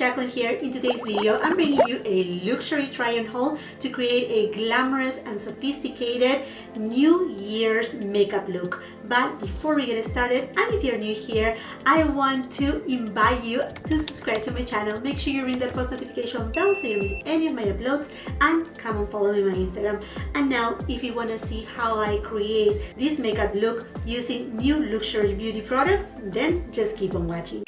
Jacqueline here. In today's video, I'm bringing you a luxury try-on haul to create a glamorous and sophisticated New Year's makeup look. But before we get started, and if you're new here, I want to invite you to subscribe to my channel. Make sure you ring that post notification bell so you don't miss any of my uploads, and come and follow me on my Instagram. And now, if you want to see how I create this makeup look using new luxury beauty products, then just keep on watching.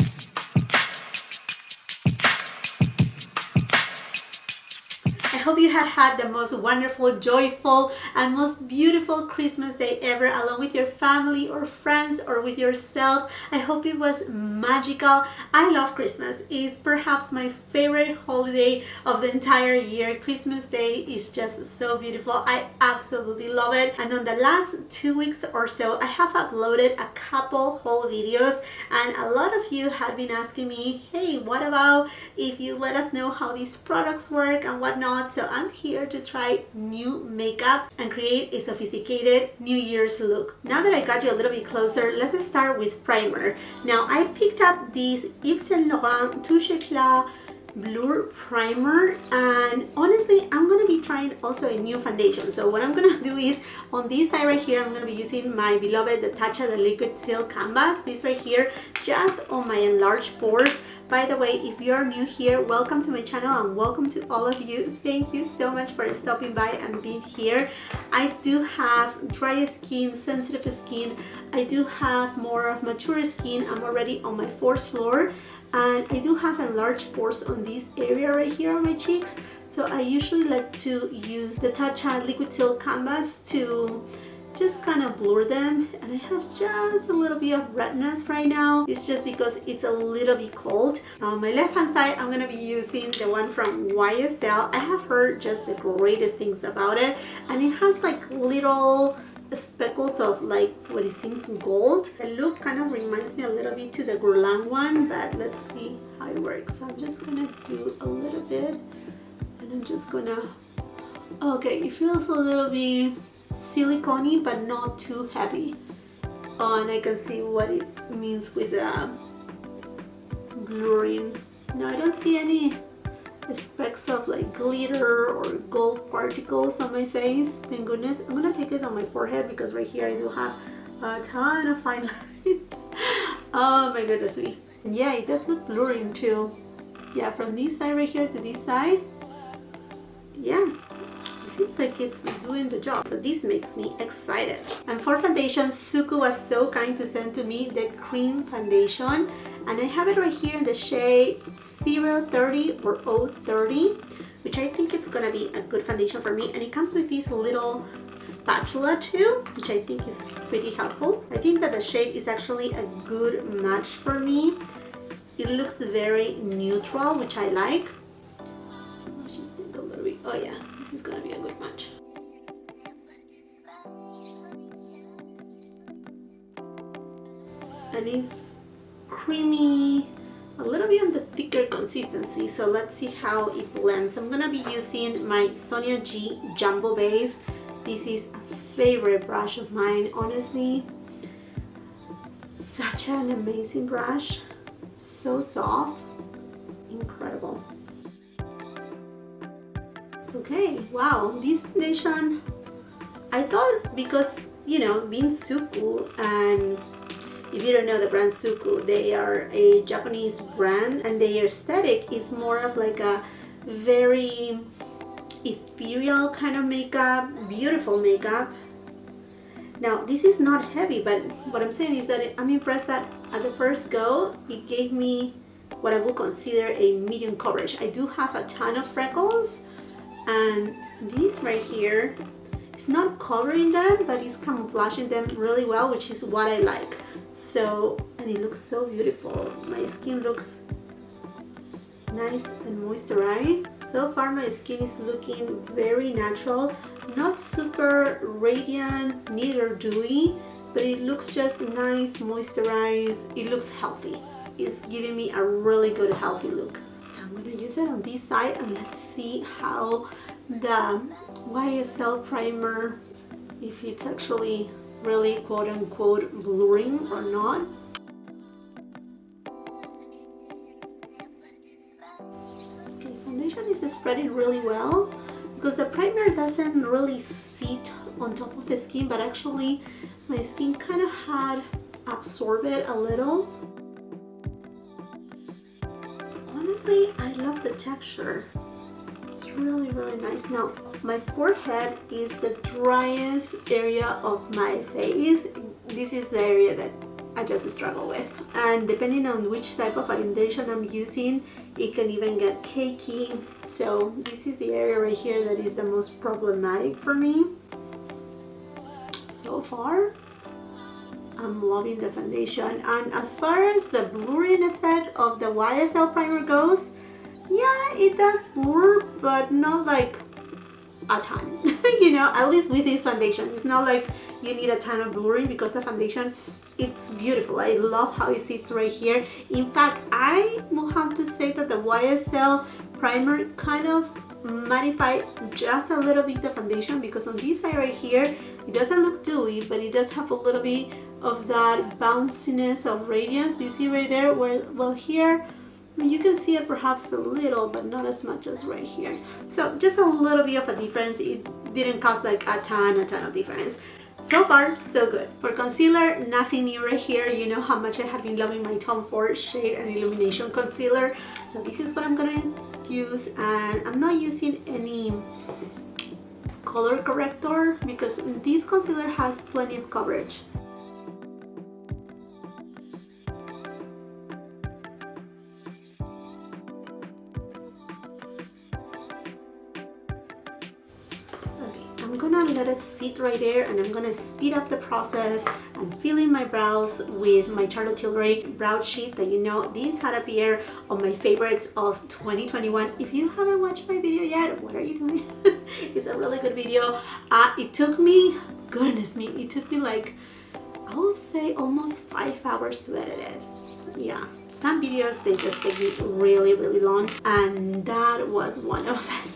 I hope you had the most wonderful, joyful, and most beautiful Christmas day ever, along with your family or friends or with yourself. I hope it was magical. I love Christmas. It's perhaps my favorite holiday of the entire year. Christmas Day is just so beautiful. I absolutely love it. And on the last 2 weeks or so, I have uploaded a couple haul videos, and a lot of you have been asking me, hey, what about if you let us know how these products work and whatnot? So I'm here to try new makeup and create a sophisticated New Year's look. Now that I got you a little bit closer, let's start with primer. Now I picked up this Yves Saint Laurent Touche Eclat Blur primer, and honestly I'm going to be trying also a new foundation. So what I'm going to do is, on this side right here, I'm going to be using my beloved the TATCHA the liquid silk canvas, this right here, just on my enlarged pores. By the way, if you're new here, welcome to my channel and welcome to all of you. Thank you so much for stopping by and being here. I do have dry skin, sensitive skin. I do have more of mature skin. I'm already on my 4th floor. And I do have enlarged pores on this area right here on my cheeks. So I usually like to use the TATCHA liquid silk canvas to just kind of blur them. And I have just a little bit of redness right now. It's just because it's a little bit cold. On my left hand side, I'm going to be using the one from YSL. I have heard just the greatest things about it. And it has like little speckles of like what it seems gold. The look kind of reminds me a little bit to the Guerlain one, but let's see how it works. So I'm just gonna do a little bit, and I'm just gonna, okay, it feels a little bit silicone-y but not too heavy. Oh, and I can see what it means with blurring. No, I don't see any specks of like glitter or gold particles on my face, thank goodness. I'm gonna take it on my forehead because right here I do have a ton of fine lines. Oh my goodness me. Yeah, it does look blurring too. Yeah, from this side right here to this side, yeah, it seems like it's doing the job. So this makes me excited. And for foundation, Suqqu was so kind to send to me the cream foundation, and I have it right here in the shade 030 or 030, which I think it's gonna be a good foundation for me. And it comes with this little spatula too, which I think is pretty helpful. I think that the shade is actually a good match for me. It looks very neutral, which I like. So let's just think a little bit. Oh yeah, this is gonna be a good match. And it's creamy, a little bit on the thicker consistency, so let's see how it blends. I'm gonna be using my Sonia G Jumbo Base. This is a favorite brush of mine, honestly. Such an amazing brush, so soft, incredible. Okay, wow, this foundation, I thought, because, you know, being Suqqu, and if you don't know the brand Suqqu, they are a Japanese brand, and their aesthetic is more of like a very ethereal kind of makeup, beautiful makeup. Now this is not heavy, but what I'm saying is that I'm impressed that at the first go it gave me what I would consider a medium coverage. I do have a ton of freckles, and this right here, it's not covering them, but it's camouflaging them really well, which is what I like. So, and it looks so beautiful. My skin looks nice and moisturized. So far my skin is looking very natural, not super radiant, neither dewy, but it looks just nice, moisturized. It looks healthy. It's giving me a really good healthy look. I'm going to use it on this side, and let's see how the YSL primer, if it's actually really quote-unquote blurring or not. foundation is spreading really well because the primer doesn't really sit on top of the skin, but actually my skin kind of had absorbed it a little. Honestly, I love the texture. It's really, really nice. Now, my forehead is the driest area of my face. This is the area that I just struggle with. And depending on which type of foundation I'm using, it can even get cakey. So this is the area right here that is the most problematic for me. So far, I'm loving the foundation. And as far as the blurring effect of the YSL primer goes, yeah, it does blur, but not like a ton. You know, at least with this foundation, it's not like you need a ton of blurring because the foundation, it's beautiful. I love how it sits right here. In fact, I will have to say that the YSL primer kind of mattified just a little bit the foundation, because on this side right here, it doesn't look dewy, but it does have a little bit of that bounciness of radiance. You see right there, where, well, here you can see it perhaps a little, but not as much as right here. So just a little bit of a difference. It didn't cause like a ton of difference. So far, so good. For concealer, nothing new right here. You know how much I have been loving my Tom Ford Shade and Illumination Concealer. So this is what I'm gonna use, and I'm not using any color corrector because this concealer has plenty of coverage. I'm gonna let it sit right there, and I'm gonna speed up the process. I'm filling my brows with my Charlotte Tilbury brow sheet that, you know, these had appeared on my favorites of 2021. If you haven't watched my video yet, what are you doing? It's a really good video. It took me, goodness me, it took me like, I would say almost 5 hours to edit it. Yeah, some videos, they just take me really, really long, and that was one of them.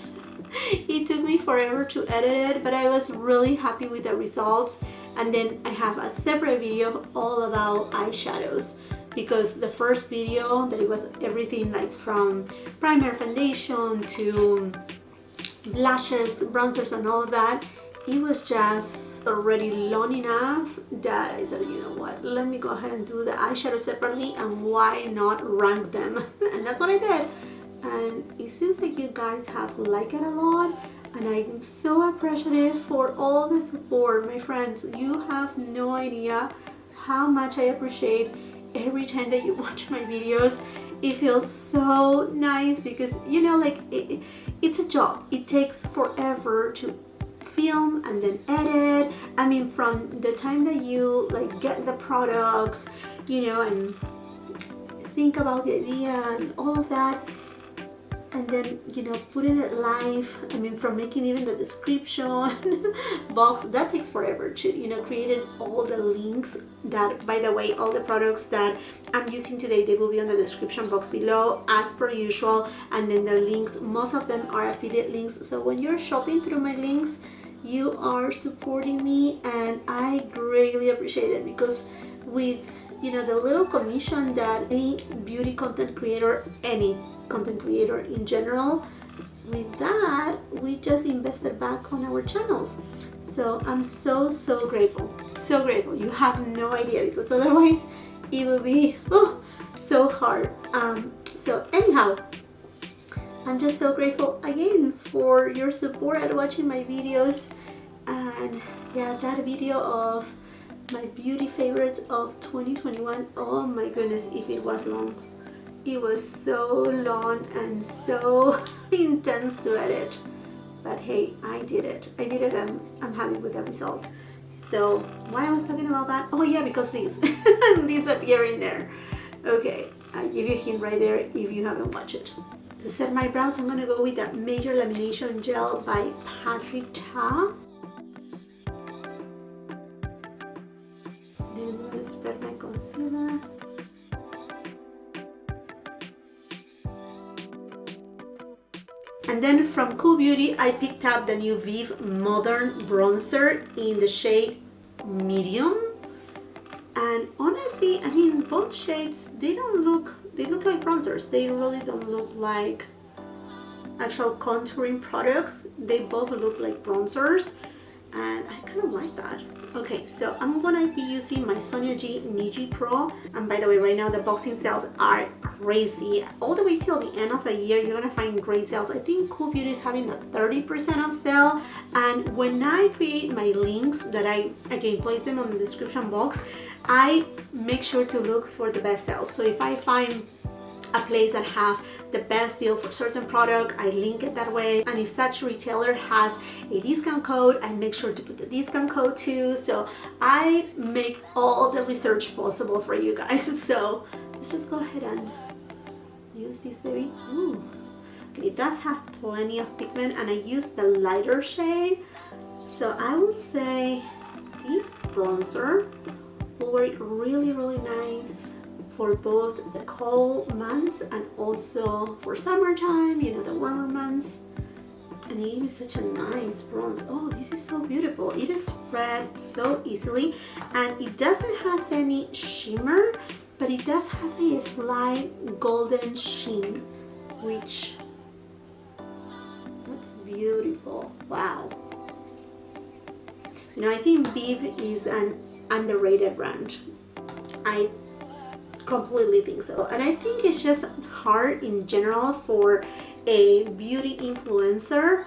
It took me forever to edit it, but I was really happy with the results. And then I have a separate video all about eyeshadows, because the first video that it was everything like from primer, foundation to blushes, bronzers and all of that, it was just already long enough that I said, you know what, let me go ahead and do the eyeshadow separately, and why not rank them? And that's what I did. And it seems like you guys have liked it a lot, and I'm so appreciative for all the support, my friends. You have no idea how much I appreciate every time that you watch my videos. It feels so nice because, you know, like it's a job. It takes forever to film and then edit. I mean, from the time that you like get the products, you know, and think about the idea and all of that, and then, you know, putting it live. I mean, from making even the description box, that takes forever too. You know, creating all the links that, by the way, all the products that I'm using today, they will be on the description box below as per usual. And then the links, most of them are affiliate links. So when you're shopping through my links, you are supporting me, and I greatly appreciate it, because with, you know, the little commission that any beauty content creator, any content creator in general, with that we just invested back on our channels. So I'm so grateful, so grateful. You have no idea, because otherwise it would be so hard. So anyhow, I'm just so grateful again for your support at watching my videos. And yeah, that video of my beauty favorites of 2021, oh my goodness, if it was long. It was so long and so intense to edit, but hey, I did it, and I'm happy with the result. So why I was talking about that? Oh yeah, because these these appear in there. Okay, I give you a hint right there if you haven't watched it. To set my brows, I'm gonna go with that Major Lamination Gel by TATCHA. Then I'm gonna spread my concealer. And then from Cool Beauty, I picked up the new VIEVE Modern Bronzer in the shade Medium. And honestly, I mean, both shades, they look like bronzers. They really don't look like actual contouring products. They both look like bronzers, and I kind of like that. Okay, so I'm gonna be using my Sonia G Niji Pro, and by the way, right now the boxing sales are crazy. All the way till the end of the year, you're gonna find great sales. I think Cool Beauty is having a 30% off sale, and when I create my links that I, again, place them on the description box, I make sure to look for the best sales. So if I find a place that have the best deal for certain product, I link it that way, and if such retailer has a discount code, I make sure to put the discount code too. So I make all the research possible for you guys. So let's just go ahead and use this baby. Ooh. Okay, it does have plenty of pigment, and I use the lighter shade, so I would say this bronzer will work really nice for both the cold months and also for summertime, you know, the warmer months. And it is such a nice bronze. Oh, this is so beautiful. It is spread so easily, and it doesn't have any shimmer, but it does have a slight golden sheen, which that's beautiful. Wow. You know, I think VIEVE is an underrated brand. I completely think so, and I think it's just hard in general for a beauty influencer,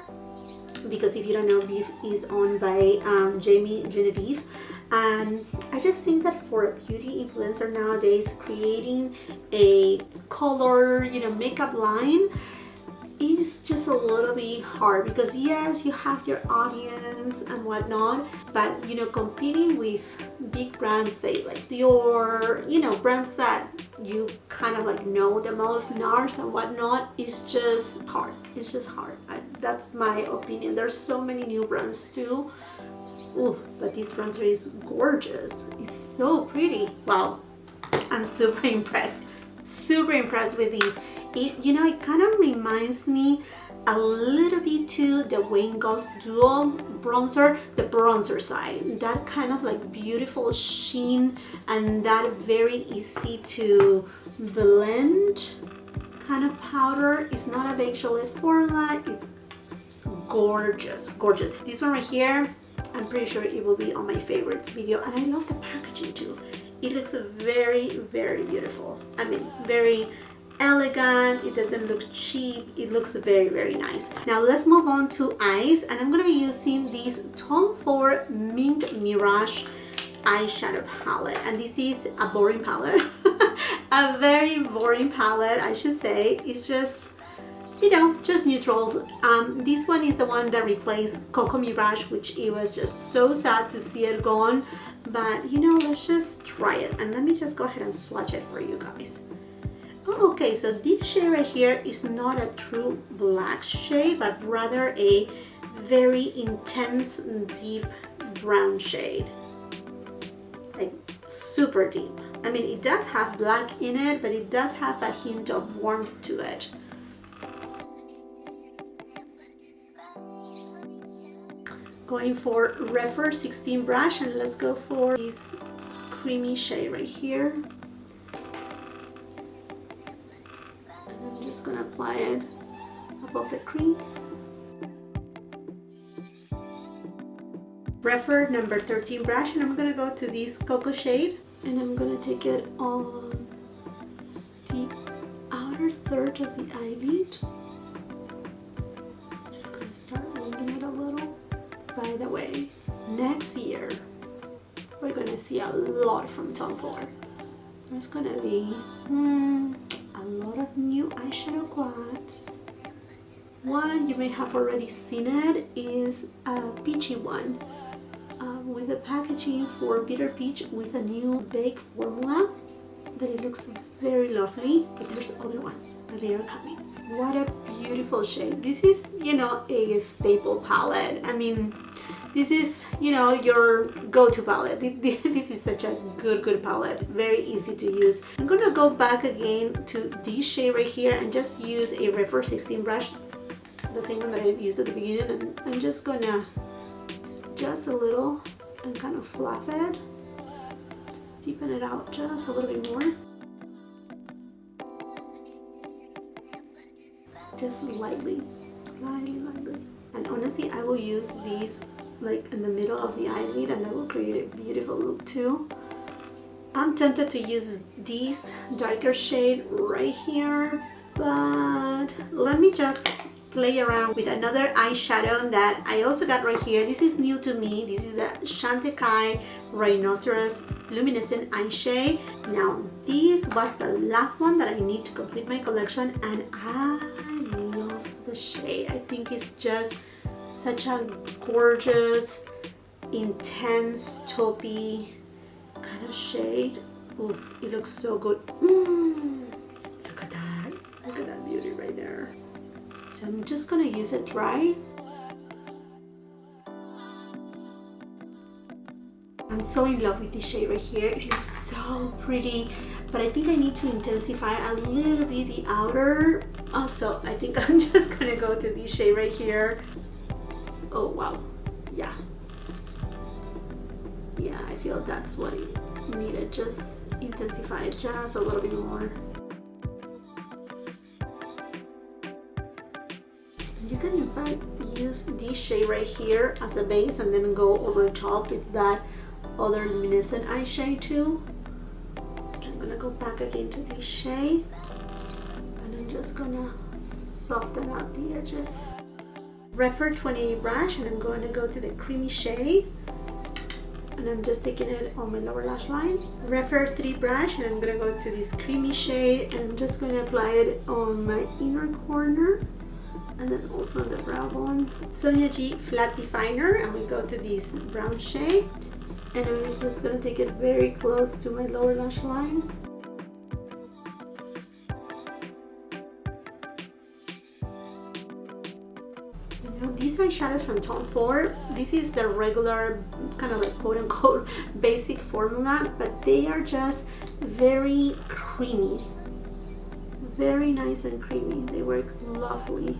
because if you don't know, VIEVE is owned by Jamie Genevieve, and I just think that for a beauty influencer nowadays, creating a color, you know, makeup line is just a little bit hard, because yes, you have your audience and whatnot, but you know, competing with big brands, say like Dior, you know, brands that you kind of like know the most, NARS and whatnot, is just hard. It's just hard. That's my opinion. There's so many new brands too. Ooh, but this bronzer is gorgeous. It's so pretty. Wow, I'm super impressed with these. It, you know, it kind of reminds me a little bit to the Wayne Goss Duo bronzer, the bronzer side, that kind of like beautiful sheen and that very easy to blend kind of powder. It's not a big Cholet formula. It's gorgeous. This one right here, I'm pretty sure it will be on my favorites video, and I love the packaging too. It looks very beautiful. I mean, very elegant. It doesn't look cheap. It looks very nice. Now let's move on to eyes, and I'm going to be using this Tom Ford Mink Mirage eyeshadow palette, and this is a boring palette. A very boring palette, I should say. It's just, you know, just neutrals. This one is the one that replaced Coco Mirage, which it was just so sad to see it gone, but you know, let's just try it, and let me just go ahead and swatch it for you guys. Oh, okay, so this shade right here is not a true black shade, but rather a very intense deep brown shade, like super deep. I mean, it does have black in it, but it does have a hint of warmth to it. Going for Refer 16 brush, and let's go for this creamy shade right here. Just gonna apply it above the crease. Refer number 13 brush, and I'm gonna go to this cocoa shade, and I'm gonna take it on the outer third of the eyelid. Just gonna start winging it a little. By the way, next year we're gonna see a lot from Tom Ford. There's gonna be a lot of new eyeshadow quads. One, you may have already seen it, is a peachy one with the packaging for Bitter Peach with a new baked formula that it looks very lovely, but there's other ones that they are coming. What a beautiful shade. This is, you know, a staple palette. I mean, this is, you know, your go-to palette. This is such a good palette. Very easy to use. I'm gonna go back again to this shade right here and just use a Refer 16 brush, the same one that I used at the beginning, and I'm just gonna just a little and kind of fluff it. Just deepen it out just a little bit more. Just lightly. lightly, lightly. And honestly, I will use these like in the middle of the eyelid, and that will create a beautiful look too. I'm tempted to use this darker shade right here, but let me just play around with another eyeshadow that I also got right here. This is new to me. This is the Chantecaille Rhinoceros Luminescent Eyeshade. Now, this was the last one that I need to complete my collection, and I love the shade. I think it's just such a gorgeous, intense, taupey kind of shade. Ooh, it looks so good. Look at that. Look at that beauty right there. So I'm just gonna use it dry. I'm so in love with this shade right here. It looks so pretty, but I think I need to intensify a little bit the outer. Also, I think I'm just gonna go to this shade right here. Oh wow, yeah. Yeah, I feel that's what it needed. Just intensify it just a little bit more. You can in fact use this shade right here as a base and then go over top with that other luminescent eyeshade too. I'm gonna go back again to this shade, and I'm just gonna soften out the edges. Refer 28 brush, and I'm going to go to the creamy shade, and I'm just taking it on my lower lash line. Refer 3 brush, and I'm gonna go to this creamy shade, and I'm just going to apply it on my inner corner, and then also on the brow bone. Sonia G flat definer, and we go to this brown shade, and I'm just going to take it very close to my lower lash line. These eyeshadows from Tom Ford, this is the regular kind of like quote-unquote basic formula, but they are just very creamy, very nice and creamy. They work lovely,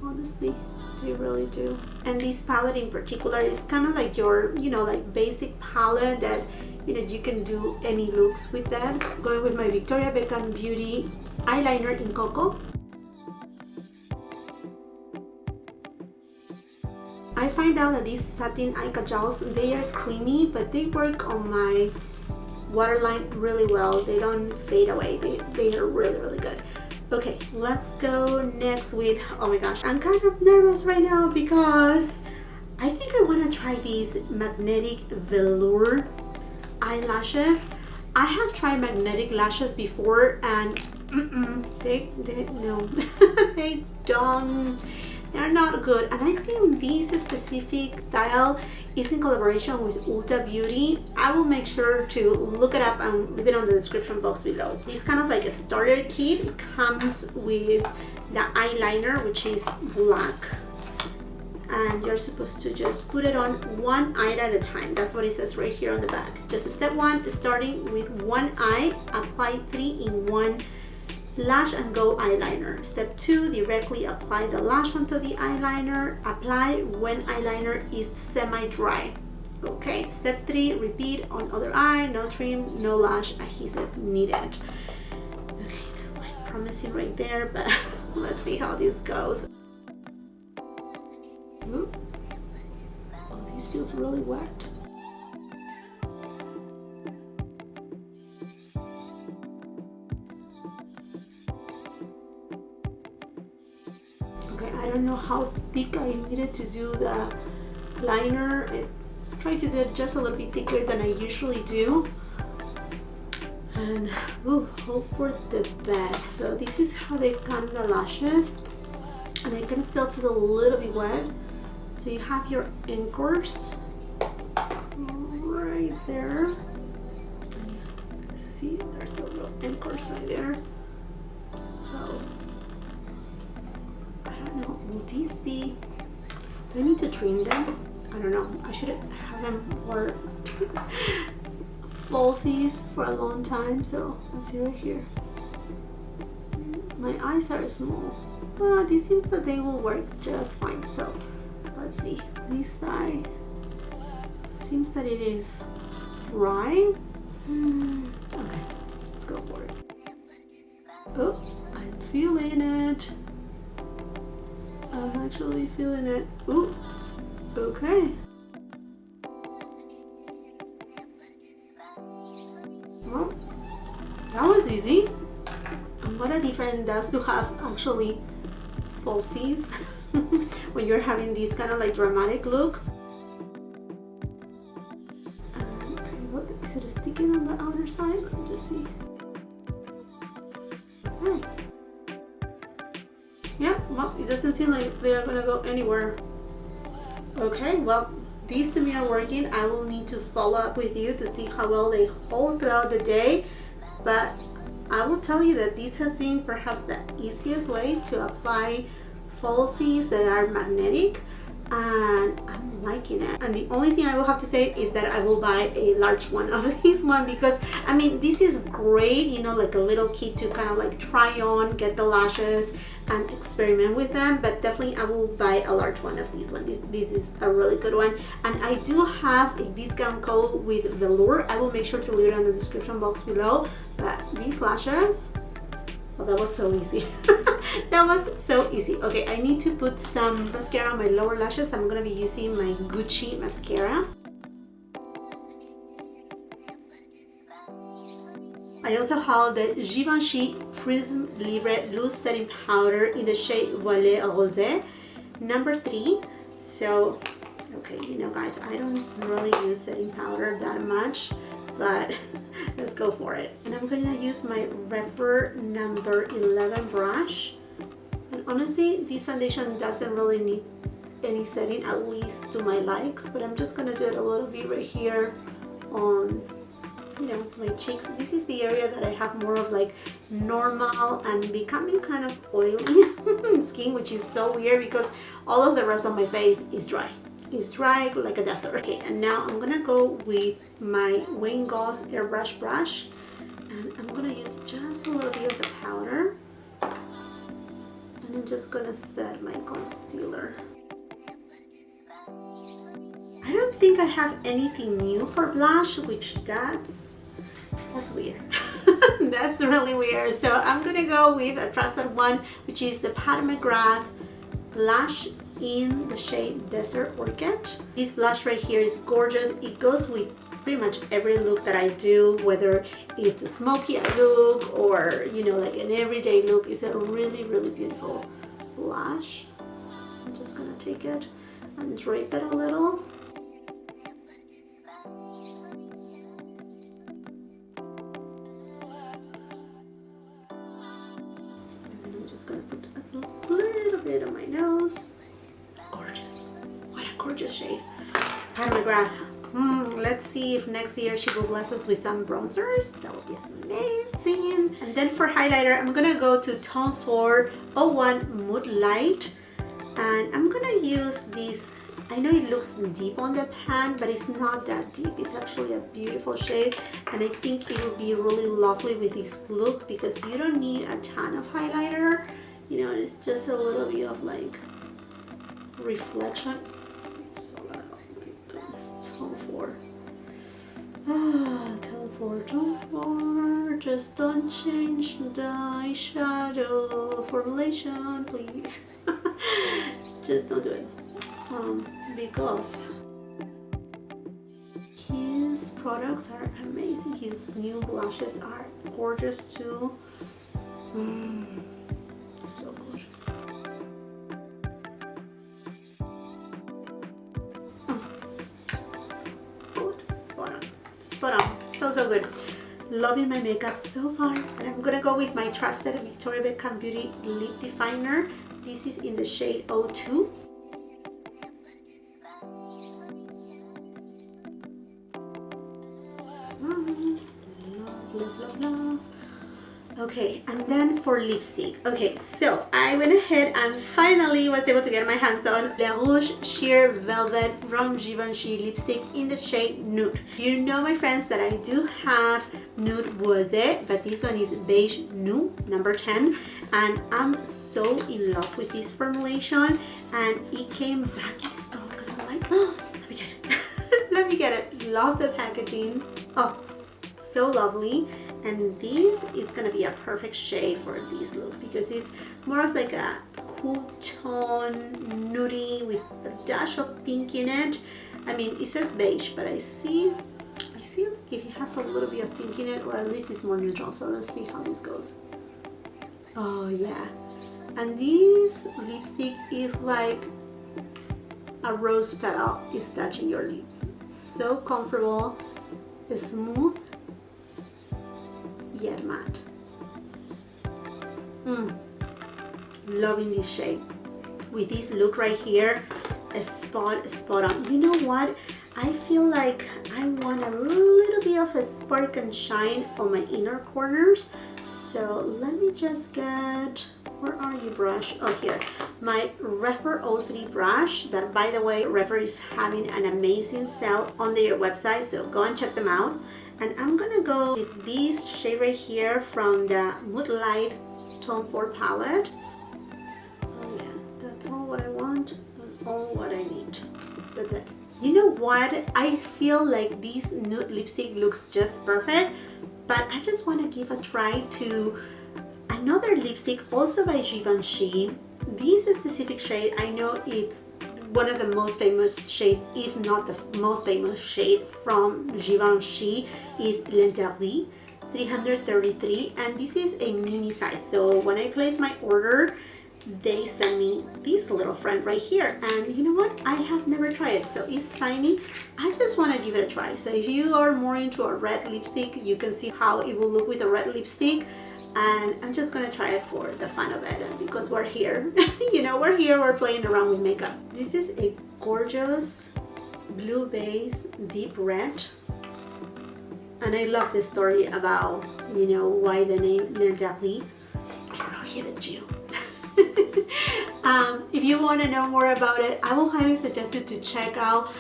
honestly, they really do. And this palette in particular is kind of like your, you know, like basic palette that, you know, you can do any looks with that. Going with my Victoria Beckham Beauty eyeliner in Cocoa. I find out that these satin eye kajals, they are creamy, but they work on my waterline really well. They don't fade away. They are really, really good. Okay, let's go next with, oh my gosh, I'm kind of nervous right now because I think I want to try these magnetic velour eyelashes. I have tried magnetic lashes before, and they no, they don't. They're not good, and I think this specific style is in collaboration with Ulta Beauty. I will make sure to look it up and leave it on the description box below. This kind of like a starter kit comes with the eyeliner, which is black, and you're supposed to just put it on one eye at a time. That's what it says right here on the back. Just step 1, starting with one eye, apply 3 in one lash and go eyeliner. Step 2, directly apply the lash onto the eyeliner. Apply when eyeliner is semi-dry. Okay, step 3, repeat on other eye, no trim, no lash adhesive needed. Okay, that's quite promising right there, but let's see how this goes. Ooh. Oh, this feels really wet. Okay, I don't know how thick I needed to do the liner. I tried to do it just a little bit thicker than I usually do, and hope for the best. So this is how they come, the lashes, and I can still feel a little bit wet. So you have your anchors right there. See, there's the little anchors right there. So will these be, do I need to trim them? I don't know. I should have them more falsies for a long time. So let's see right here. My eyes are small. This seems that they will work just fine. So let's see. This side seems that it is dry. Okay, let's go for it. Oh, I'm feeling it. Oh my actually feeling it. Ooh, okay. Well, that was easy. And what a difference it does to have actually falsies when you're having this kind of like dramatic look. What is it sticking on the outer side? Let me just see. Yeah, well, it doesn't seem like they are gonna go anywhere. Okay, well, these to me are working. I will need to follow up with you to see how well they hold throughout the day, but I will tell you that this has been perhaps the easiest way to apply falsies that are magnetic, and I'm liking it. And the only thing I will have to say is that I will buy a large one of this one, because I mean, this is great, you know, like a little kit to kind of like try on, get the lashes and experiment with them, but definitely I will buy a large one of these one. This is a really good one, and I do have a discount code with Velour. I will make sure to leave it on the description box below. But these lashes, oh, that was so easy. That was so easy. Okay, I need to put some mascara on my lower lashes. I'm gonna be using my Gucci mascara. I also have the Givenchy Prisme Libre Loose Setting Powder in the shade Voile Rosé, number 3. So, okay, you know guys, I don't really use setting powder that much, but let's go for it. And I'm gonna use my Refer number 11 brush. And honestly, this foundation doesn't really need any setting, at least to my likes, but I'm just gonna do it a little bit right here on, you know, my cheeks. This is the area that I have more of like normal and becoming kind of oily skin, which is so weird because all of the rest of my face is dry. It's dry like a desert. Okay, and now I'm gonna go with my Wayne Goss airbrush brush, and I'm gonna use just a little bit of the powder, and I'm just gonna set my concealer. I don't think I have anything new for blush, which that's weird. That's really weird. So I'm gonna go with a trusted one, which is the Pat McGrath blush in the shade Desert Orchid. This blush right here is gorgeous. It goes with pretty much every look that I do, whether it's a smoky look or, you know, like an everyday look. It's a really, really beautiful blush. So I'm just gonna take it and drape it a little. Just gonna put a little bit on my nose. Gorgeous. What a gorgeous shade. Pat McGrath. Let's see if next year she will bless us with some bronzers. That would be amazing. And then for highlighter, I'm gonna go to Tom Ford 01 Mood Light, and I'm gonna use this. I know it looks deep on the pan, but it's not that deep. It's actually a beautiful shade, and I think it will be really lovely with this look because you don't need a ton of highlighter. You know, it's just a little bit of like reflection. So that, oh my goodness, Tom Ford. Tom Ford, just don't change the eyeshadow formulation, please. Just don't do it. Because his products are amazing. His new blushes are gorgeous too. So good. Good. Spot on. So good. Loving my makeup so far. And I'm gonna go with my trusted Victoria Beckham Beauty Lip Definer. This is in the shade 02. Love. Okay, and then for lipstick. Okay, so I went ahead and finally was able to get my hands on La Rouge Sheer Velvet from Givenchy lipstick in the shade Nude. You know, my friends, that I do have Nude Rosé, but this one is Beige Nude, number 10, and I'm so in love with this formulation, and it came back in stock, and I'm like, oh, let me get it. Let me get it. Love the packaging. Oh, so lovely. And this is gonna be a perfect shade for this look because it's more of like a cool tone, nudie with a dash of pink in it. I mean, it says beige, but I see like if it has a little bit of pink in it, or at least it's more neutral. So let's see how this goes. Oh yeah, and this lipstick is like a rose petal is touching your lips. So comfortable, smooth, yet matte. Loving this shade. With this look right here, spot on. You know what? I feel like I want a little bit of a spark and shine on my inner corners. So let me just get, where are you brush? Oh, here. My Refer 03 brush, that by the way, Refer is having an amazing sale on their website, so go and check them out. And I'm gonna go with this shade right here from the Moonlight Tone 4 palette. Oh yeah, that's all what I want and all what I need. That's it. You know what? I feel like this nude lipstick looks just perfect, but I just want to give a try to another lipstick also by Givenchy. This specific shade, I know it's one of the most famous shades, if not the most famous shade from Givenchy, is L'Interdit 333, and this is a mini size. So when I place my order, they sent me this little friend right here, and you know what, I have never tried it, so it's tiny. I just want to give it a try. So if you are more into a red lipstick, you can see how it will look with a red lipstick, and I'm just gonna try it for the fun of it, and because we're here. You know, we're here, we're playing around with makeup. This is a gorgeous blue base, deep red, and I love the story about, you know, why the name L'Interdit. I don't know, hidden gem. If you want to know more about it, I will highly suggest you to check out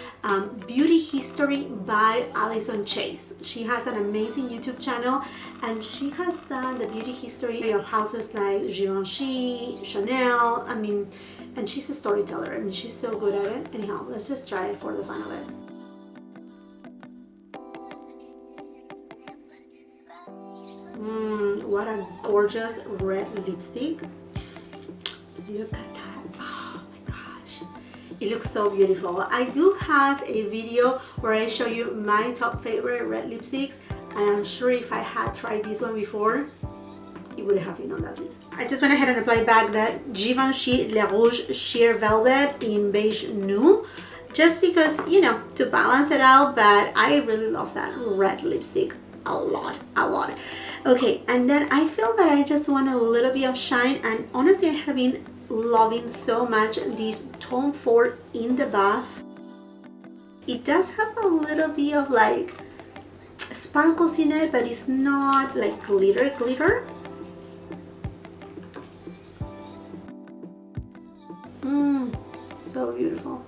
Beauty History by Alison Chase. She has an amazing YouTube channel, and she has done the beauty history of houses like Givenchy, Chanel, I mean, and she's a storyteller. I mean, she's so good at it. Anyhow, let's just try it for the fun of it. What a gorgeous red lipstick. Look at that. Oh my gosh, it looks so beautiful. I do have a video where I show you my top favorite red lipsticks, and I'm sure if I had tried this one before, it would have been on that list. I just went ahead and applied back that Givenchy Le Rouge Sheer Velvet in Beige Nude, just because, you know, to balance it out, but I really love that red lipstick a lot. Okay, and then I feel that I just want a little bit of shine, and honestly I have been loving so much this Tone 4 in the Bath. It does have a little bit of like sparkles in it, but it's not like glitter. So beautiful.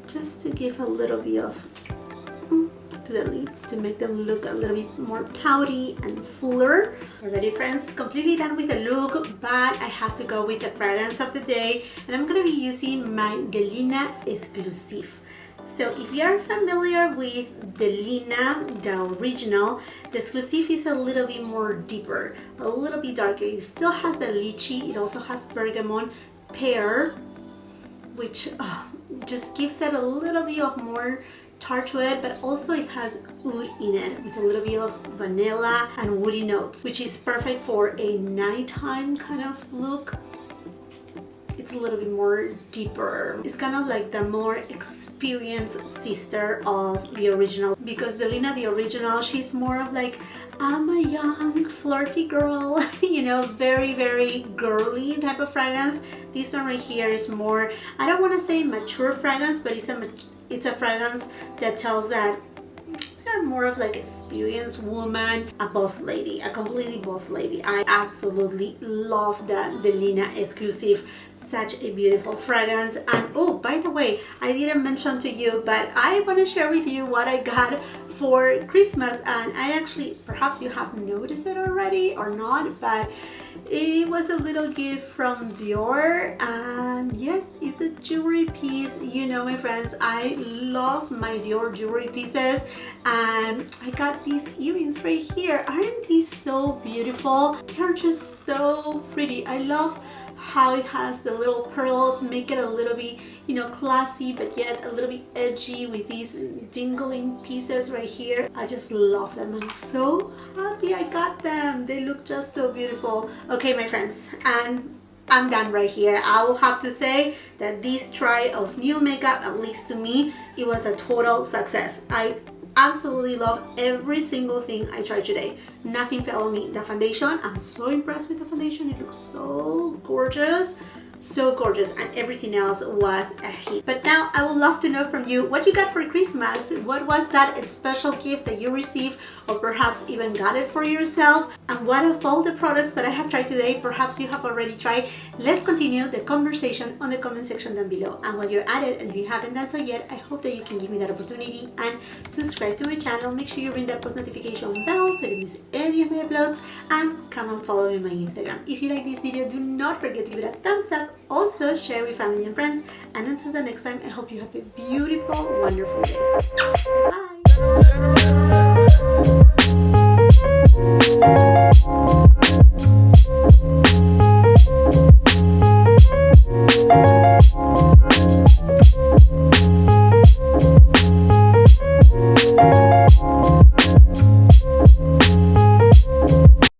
Just to give a little bit of to the lip to make them look a little bit more pouty and fuller. Alrighty friends, completely done with the look, but I have to go with the fragrance of the day, and I'm going to be using my DELINA EXCLUSIF. So if you are familiar with DELINA, the original, the Exclusive is a little bit more deeper, a little bit darker. It still has the lychee, it also has bergamot, pear, which just gives it a little bit of more tart to it, but also it has oud in it with a little bit of vanilla and woody notes, which is perfect for a nighttime kind of look. It's a little bit more deeper. It's kind of like the more experienced sister of the original, because DELINA, the original, she's more of like, I'm a young flirty girl, you know, very, very girly type of fragrance. This one right here is more, I don't want to say mature fragrance, but it's a fragrance that tells that you're more of like experienced woman, a boss lady, a completely boss lady. I absolutely love that DELINA EXCLUSIF. Such a beautiful fragrance. And oh, by the way, I didn't mention to you, but I want to share with you what I got for Christmas, and I actually, perhaps you have noticed it already or not, but it was a little gift from Dior, and yes, it's a jewelry piece. You know, my friends, I love my Dior jewelry pieces, and I got these earrings right here. Aren't these so beautiful? They're just so pretty. I love how it has the little pearls, make it a little bit, you know, classy, but yet a little bit edgy with these dingling pieces right here. I just love them. I'm so happy I got them. They look just so beautiful. Okay, my friends, and I'm done right here. I will have to say that this try of new makeup, at least to me, it was a total success. I absolutely love every single thing I tried today. Nothing fell on me. The foundation, I'm so impressed with the foundation. It looks so gorgeous. So gorgeous, and everything else was a hit. But now I would love to know from you what you got for Christmas. What was that special gift that you received, or perhaps even got it for yourself? And what of all the products that I have tried today, perhaps you have already tried? Let's continue the conversation on the comment section down below. And while you're at it, and if you haven't done so yet, I hope that you can give me that opportunity and subscribe to my channel. Make sure you ring that post notification bell so you don't miss any of my uploads, and come and follow me on my Instagram. If you like this video, do not forget to give it a thumbs up. Also share with family and friends, and until the next time, I hope you have a beautiful, wonderful day. Bye.